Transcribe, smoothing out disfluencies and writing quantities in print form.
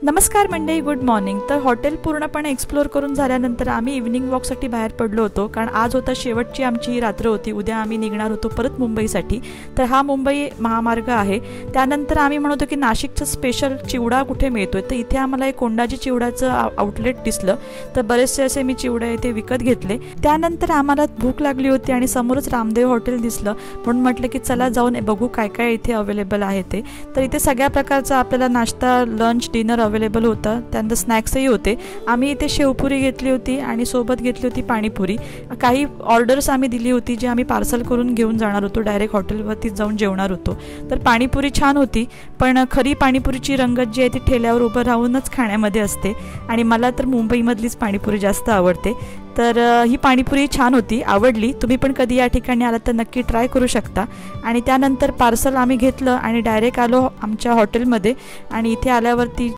नमस्कार मंडळी, good morning. तर हॉटेल पूर्णपणे एक्सप्लोर करून झाल्यानंतर आम्ही इव्हनिंग वॉकसाठी बाहेर पडलो होतो, कारण आज होता शेवटची आमची ही रात्र होती। उद्या आम्ही निघणार होतो परत मुंबईसाठी। तर हा मुंबई महामार्ग आहे। त्यानंतर आम्ही म्हणत होतो की नाशिकचा स्पेशल चिवडा कुठे मिळतोय, तर इथे आम्हाला एक कोंडाजी चिवड्याचं आउटलेट दिसलं। तर बरेचसे असे मी चिवडे इथे विकत घेतले। त्यानंतर आम्हाला भूक लागली होती आणि समोरच रामदेव हॉटेल दिसलं, म्हणून म्हटलं की चला जाऊन बघू काय काय इथे अवेलेबल आहे ते। तर इथे सगळ्या प्रकारचा आपल्याला नाश्ता, लंच, डिनर अवेलेबल होतं। त्यानंतर स्नॅक्सही होते। आम्ही इथे शेवपुरी घेतली होती आणि सोबत घेतली होती पाणीपुरी। काही ऑर्डर्स आम्ही दिली होती जी आम्ही पार्सल करून घेऊन जाणार होतो, डायरेक्ट हॉटेलवरती जाऊन जेवणार होतो। तर पाणीपुरी छान होती, पण खरी पाणीपुरीची रंगत जी आहे ती ठेल्यावर उभं राहूनच खाण्यामध्ये असते आणि मला तर मुंबईमधलीच पाणीपुरी जास्त आवडते। तर ही पाणीपुरी छान होती, आवडली। तुम्ही पण कधी या ठिकाणी आलात तर नक्की ट्राय करू शकता। आणि त्यानंतर पार्सल आम्ही घेतलं आणि डायरेक्ट आलो आमच्या हॉटेलमध्ये। आणि इथे आल्यावरती